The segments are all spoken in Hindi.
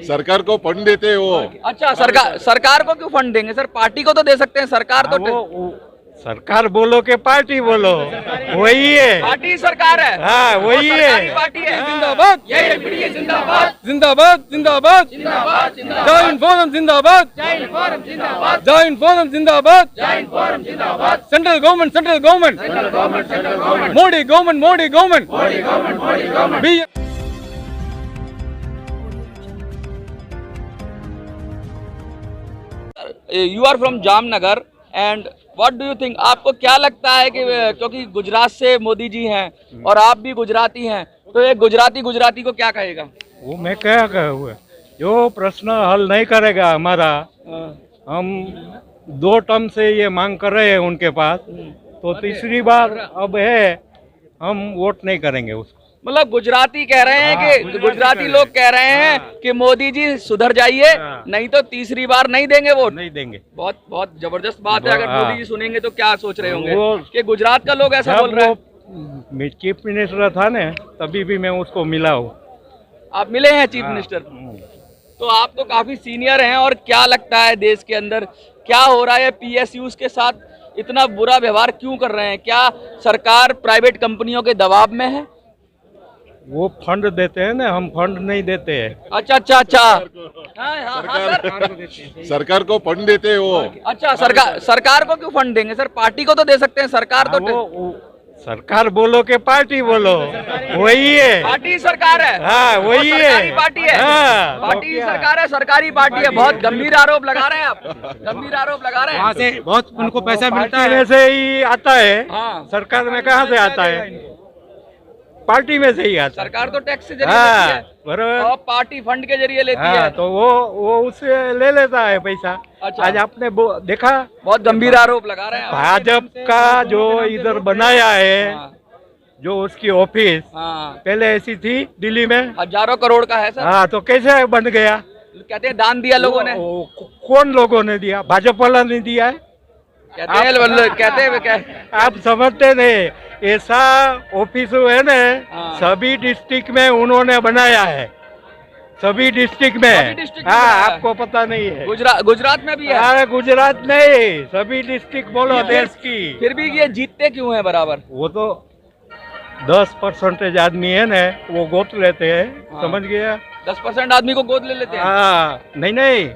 सरकार को फंड देते हैं वो। अच्छा, सरकार को क्यों फंड देंगे सर? पार्टी को तो दे सकते हैं, सरकार तो सरकार बोलो के पार्टी बोलो, वही है। पार्टी सरकार है। हाँ, वही है। पार्टी है। जिंदाबाद, जिंदाबाद, जिंदाबाद, जिंदाबाद, जय हिंद फोरम जिंदाबाद, जय हिंद फोरम जिंदाबाद, central government, Modi government, you are from Jamnagar and what do you think, आपको क्या लगता है कि क्योंकि गुजरात से मोदी जी हैं और आप भी गुजराती हैं, तो एक गुजराती को क्या कहेगा? वो मैं क्या कहूँ, जो प्रश्न हल नहीं करेगा हमारा, हम 2 टर्म से ये मांग कर रहे हैं उनके पास, तो तीसरी बार अब है, हम वोट नहीं करेंगे उसको। मतलब गुजराती कह रहे हैं कि गुजराती लोग कह रहे हैं कि मोदी जी सुधर जाइए, नहीं तो तीसरी बार नहीं देंगे वोट। नहीं देंगे। बहुत जबरदस्त बात है। अगर मोदी जी सुनेंगे तो क्या सोच रहे होंगे कि गुजरात का लोग ऐसा बोल रहा है? चीफ मिनिस्टर था ना, तभी भी मैं उसको मिला हूँ। आप मिले हैं चीफ मिनिस्टर? तो आप तो काफी सीनियर हैं, और क्या लगता है देश के अंदर क्या हो रहा है? पीएसयूज के साथ इतना बुरा व्यवहार क्यों कर रहे हैं? क्या सरकार प्राइवेट कंपनियों के दबाव में है? वो फंड देते हैं ना, हम फंड नहीं देते हैं। अच्छा। सरकार को फंड देते हैं वो। अच्छा, सरकार को क्यों फंड देंगे सर? पार्टी को तो दे सकते हैं, सरकार तो सरकार बोलो के पार्टी बोलो, वही है। पार्टी सरकार है। हाँ, वही है। पार्टी है। हाँ, पार्टी सरकार है, सरकारी पार्टी है। बहुत गंभीर आरोप लगा रहे हैं आप, गंभीर आरोप लगा रहे हैं। वहाँ से बहुत उनको पैसा मिलता है, से ही आता है। हाँ। सरकार में कहाँ से आता है? पार्टी में से ही आता है। सरकार तो टैक्स से जरिए लेती है, बराबर। और पार्टी फंड के जरिए लेती हाँ, है, तो वो उससे ले लेता है पैसा। अच्छा। आज आपने देखा, बहुत गंभीर आरोप लगा रहे हैं। भाजपा का जो इधर बनाया है, हाँ। जो उसकी ऑफिस पहले ऐसी थी दिल्ली में, हजारों करोड़ का है सर। हाँ, तो कैसे बन गया? कहते हैं दान दिया लोगों ने। कौन लोगों ने दिया? भाजपा वाला ने दिया है। कहते हैं आप समझते नहीं, ऐसा ऑफिस है ना, सभी डिस्ट्रिक्ट में उन्होंने बनाया है, सभी डिस्ट्रिक्ट में। हाँ, आपको पता नहीं है? गुजरात में भी है। अरे गुजरात नहीं, सभी डिस्ट्रिक्ट बोलो देश की। फिर भी ये जीतते क्यों हैं बराबर? वो तो 10% आदमी है ना, वो गोद लेते हैं। समझ गया? 10% आदमी को गोद ले लेते हैं। हाँ, नहीं,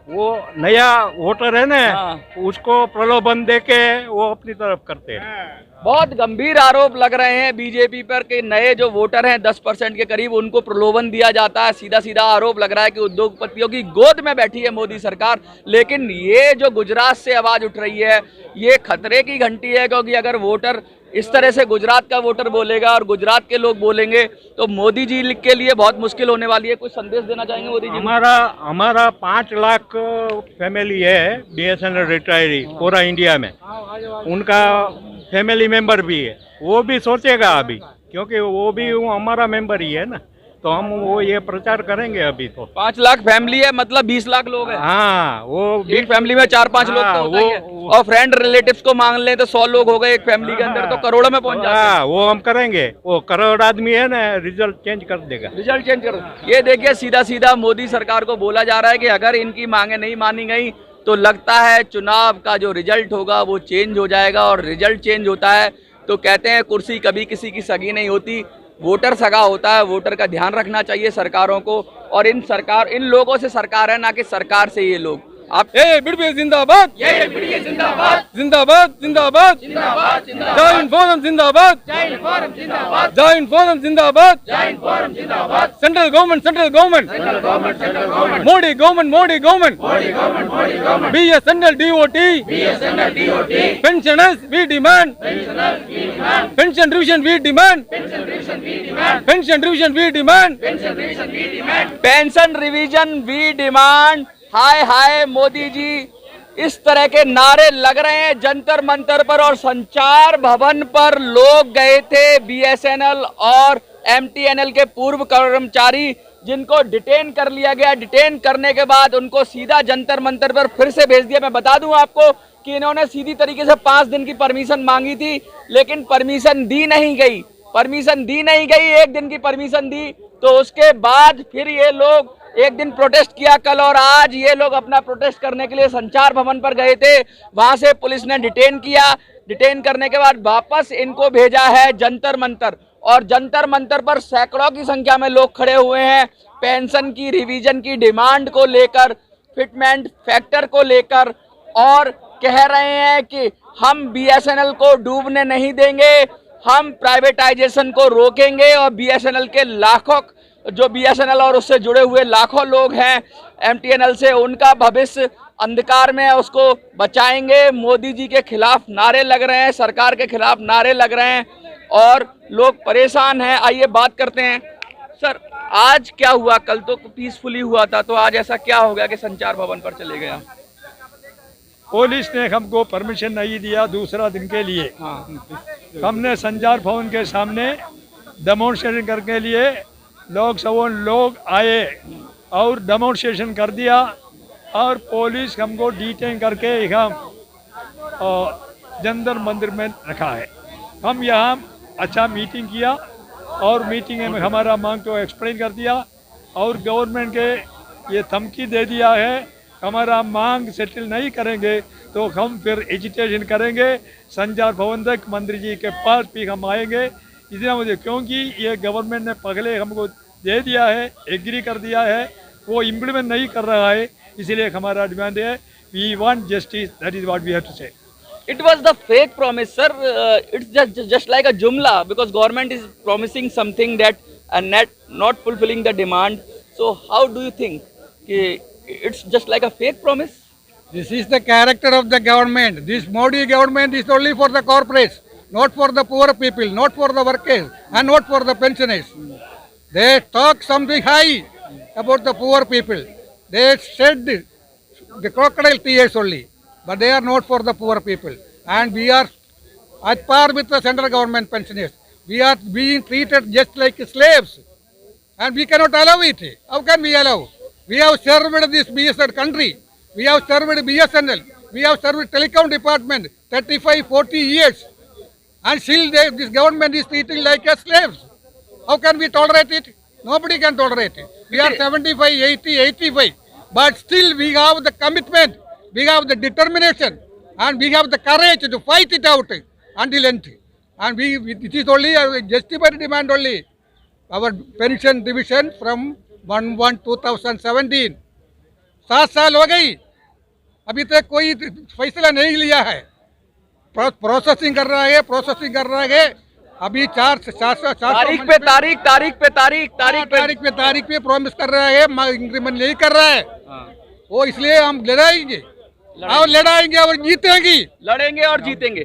वो नया वोटर है ना, उसको प्रलोभन देके वो अपनी तरफ करते हैं। बहुत गंभीर आरोप लग रहे हैं बीजेपी पर कि नए जो वोटर हैं 10% के करीब, उनको प्रलोभन दिया जाता है। सीधा सीधा आरोप लग रहा है कि उद्योगपतियों की गोद में बैठी है मोदी सरकार। लेकिन ये जो गुजरात से आवाज उठ रही है, ये खतरे की घंटी है, क्योंकि अगर वोटर इस तरह से गुजरात का वोटर बोलेगा और गुजरात के लोग बोलेंगे तो मोदी जी के लिए बहुत मुश्किल होने वाली है। कुछ संदेश देना चाहेंगे मोदी जी? हमारा 5 लाख फैमिली है BSNL रिटायरी पूरा इंडिया में, उनका फैमिली मेंबर भी है। वो भी सोचेगा अभी, क्योंकि वो भी हमारा मेंबर ही है ना, तो हम वो ये प्रचार करेंगे अभी। तो 5 लाख फैमिली है, मतलब 20 लाख लोग हैं। हाँ, वो एक फैमिली में 4-5 लोग तो होता ही है। और फ्रेंड रिलेटिव्स को मांग लें तो 100 लोग हो गए एक फैमिली के अंदर, तो करोड़ों में पहुंच जाते हैं। वो हम करेंगे। वो करोड़ आदमी है ना, रिजल्ट चेंज कर देगा। रिजल्ट चेंज कर। ये देखिए, सीधा सीधा मोदी सरकार को बोला जा रहा है कि अगर इनकी मांगे नहीं मानी गई तो लगता है चुनाव का जो रिजल्ट होगा वो चेंज हो जाएगा। और रिजल्ट चेंज होता है तो कहते हैं कुर्सी कभी किसी की सगी नहीं होती, वोटर सगा होता है। वोटर का ध्यान रखना चाहिए सरकारों को, और इन लोगों से सरकार है, ना कि सरकार से ये लोग। आप बीडीपी जिंदाबाद, जिंदाबाद, जिंदाबाद, जय हिंद फोरम जिंदाबाद, जय हिंद फोरम जिंदाबाद, central government, Modi government, BSNL DOT, pensioners we demand, pension revision we demand, pension revision we demand। हाय मोदी जी, इस तरह के नारे लग रहे हैं जंतर मंतर पर, और संचार भवन पर लोग गए थे BSNL और MTNL के पूर्व कर्मचारी, जिनको डिटेन कर लिया गया। डिटेन करने के बाद उनको सीधा जंतर मंतर पर फिर से भेज दिया। मैं बता दूं आपको कि इन्होंने सीधी तरीके से 5 दिन की परमिशन मांगी थी, लेकिन परमिशन दी नहीं गई। 1 दिन की परमिशन दी तो उसके बाद फिर ये लोग एक दिन प्रोटेस्ट किया कल, और आज ये लोग अपना प्रोटेस्ट करने के लिए संचार भवन पर गए थे। वहां से पुलिस ने डिटेन किया। डिटेन करने के बाद वापस इनको भेजा है जंतर मंतर, और जंतर मंतर पर सैकड़ों की संख्या में लोग खड़े हुए हैं पेंशन की रिवीजन की डिमांड को लेकर, फिटमेंट फैक्टर को लेकर, और कह रहे हैं कि हम बीएसएनएल को डूबने नहीं देंगे, हम प्राइवेटाइजेशन को रोकेंगे, और बीएसएनएल के लाखों जो बीएसएनएल और उससे जुड़े हुए लाखों लोग हैं एमटीएनएल से, उनका भविष्य अंधकार में है, उसको बचाएंगे। मोदी जी के खिलाफ नारे लग रहे हैं, सरकार के खिलाफ नारे लग रहे हैं, और लोग परेशान हैं। आइए बात करते हैं। सर, आज क्या हुआ? कल तो पीसफुली हुआ था, तो आज ऐसा क्या हो गया कि संचार भवन पर चले गए? पुलिस ने हमको परमिशन नहीं दिया दूसरा दिन के लिए। हमने संचार भवन के सामने डेमोन्स्ट्रेशन करने के लिए लोग आए और डेमोन्स्ट्रेशन कर दिया, और पुलिस हमको डिटेन करके हम जंतर मंदिर में रखा है। हम यहाँ अच्छा मीटिंग किया, और मीटिंग में हमारा मांग को एक्सप्लेन कर दिया, और गवर्नमेंट के ये धमकी दे दिया है हमारा मांग सेटल नहीं करेंगे तो हम फिर एजिटेशन करेंगे, संचार भवन तक मंत्री जी के पास भी हम आएंगे। इसलिए मुझे, क्योंकि ये गवर्नमेंट ने पहले हमको दे दिया है, एग्री कर दिया है, वो इम्प्लीमेंट नहीं कर रहा है, इसलिए हमारा डिमांड है, we want justice, that is what we have to say. It was the fake promise, sir. It's just like a jumla, because government is promising something that and not fulfilling the demand. So how do you think it's just like a fake promise? This is the character of the government. This Modi government is only for the corporates, not for the poor people, not for the workers, and not for the pensioners. They talk something high about the poor people. They shed the crocodile tears only, but they are not for the poor people. And we are at par with the central government pensioners. We are being treated just like slaves, and we cannot allow it. How can we allow? We have served this BSNL country. We have served BSNL. We have served telecom department 35, 40 years. And still this government is treating like as slaves. How can we tolerate it? Nobody can tolerate it. We are 75, 80, 85. But still we have the commitment. We have the determination. And we have the courage to fight it out until end. And it is only a justified demand only. Our pension division from 1/1/2017 7 साल हो गई, अभी तक कोई फैसला नहीं लिया है। प्रोसेसिंग कर रहा है अभी 4 तारीख पे प्रॉमिस कर रहा है, इंक्रीमेंट नहीं कर रहा है। वो इसलिए हम लड़ाएंगे और जीतेंगे। लड़ेंगे और जीतेंगे।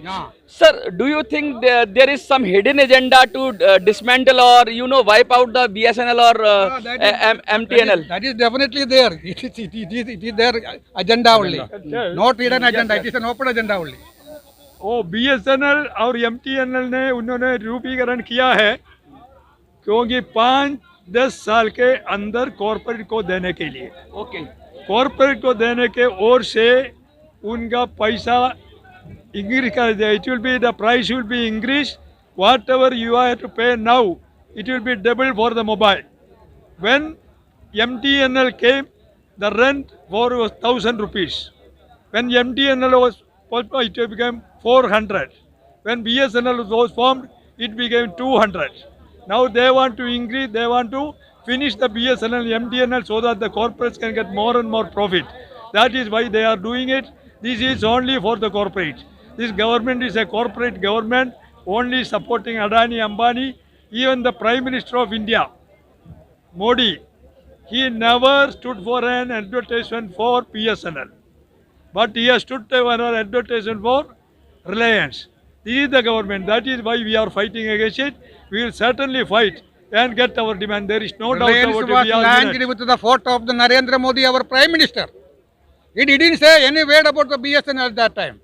Sir, do you think there is some hidden agenda to dismantle or wipe out the BSNL or MTNL? That is definitely there. It is their agenda only, not hidden agenda. It is an open agenda only. वो BSNL और MTNL ने उन्होंने रूपीकरण किया है, क्योंकि 5-10 साल के अंदर कॉर्पोरेट को देने के लिए, कॉर्पोरेट को देने के ओर से उनका पैसा increase कर दिया। It will be, the price will be increased. Whatever you have to pay now, it will be double for the mobile. When MTNL came, the rent was 1,000 rupees. When MTNL was formed, it became 400. When BSNL was formed, it became 200. Now they want to increase, they want to finish the BSNL, MTNL, so that the corporates can get more and more profit. That is why they are doing it. This is only for the corporate. This government is a corporate government, only supporting Adani, Ambani. Even the Prime Minister of India, Modi, he never stood for an advertisement for BSNL, but he has stood for an advertisement for Reliance. This is the government. That is why we are fighting against it. We will certainly fight and get our demand. There is no doubt Reliance about was it. launched with the photo of the Narendra Modi, our Prime Minister. He didn't say any word about the BSNL at that time.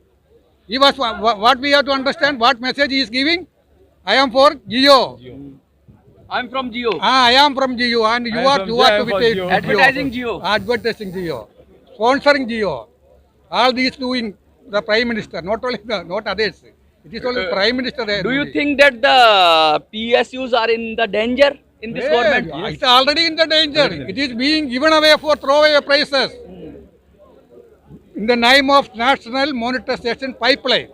He was, what we have to understand, what message he is giving. I am for Jio. I am from Jio. I am from Jio, and you are to be Jio. Advertising Jio. Advertising Jio. Sponsoring Jio. All these doing the Prime Minister, not others. It is only Prime Minister. Do you think that the PSUs are in the danger in this government? It's already in the danger. It is being given away for throwaway prices. In the name of national monetization pipeline,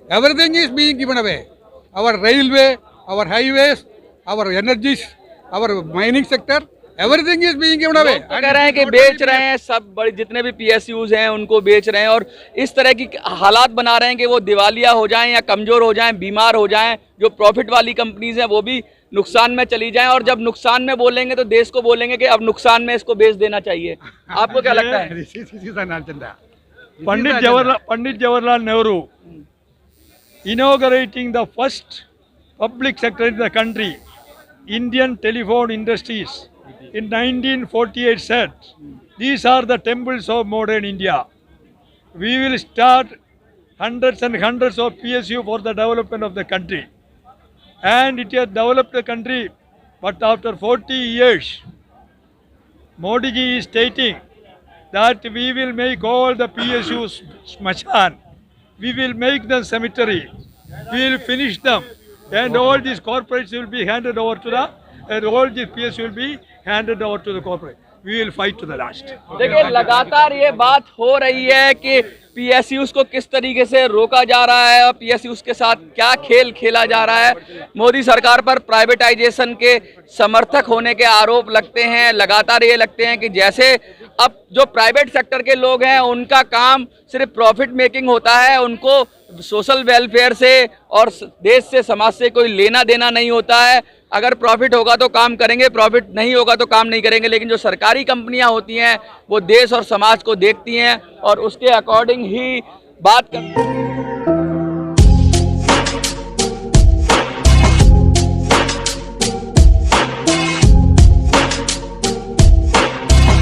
everything is being given away. Our railway, our highways, our energies, our mining sector, everything is being given away. तो कह रहे हैं कि बेच रहे हैं सब बड़े जितने भी PSUs हैं उनको बेच रहे हैं और इस तरह की हालात बना रहे हैं कि वो दिवालिया हो जाएं या कमजोर हो जाएं, बीमार हो जाएं। जो प्रॉफिट वाली कंपनीज हैं वो भी नुकसान में चली जाएं और जब नुकसान में बोलेंगे तो देश को बोलेंगे कि अब नुकसान में इसको बेच देना चाहिए। आपको क्या लगता है? Pandit Jawaharlal Nehru inaugurating the first public sector in the country, Indian telephone industries, in 1948 said, these are the temples of modern India. We will start hundreds and hundreds of PSU for the development of the country. And it has developed the country, but after 40 years, Modi ji is stating that we will make all the PSUs smashan. We will make them cemetery. We will finish them. And all these corporates will be handed over to the, and all these PSU will be handed over to the corporate. We will fight to the last. देखिए लगातार ये बात हो रही है कि PSUs को किस तरीके से रोका जा रहा है और PSUs के साथ क्या खेल खेला जा रहा है। मोदी सरकार पर प्राइवेटाइजेशन के समर्थक होने के आरोप लगते हैं। लगातार ये लगते हैं कि जैसे अब जो प्राइवेट सेक्टर के लोग हैं उनका काम सिर्फ प्रॉफिट मेकिंग होता है, उनको सोशल वेलफेयर से और देश से समाज से कोई लेना देना नहीं होता है। अगर प्रॉफिट होगा तो काम करेंगे, प्रॉफिट नहीं होगा तो काम नहीं करेंगे। लेकिन जो सरकारी कंपनियां होती हैं वो देश और समाज को देखती हैं और उसके अकॉर्डिंग ही बात करती हैं।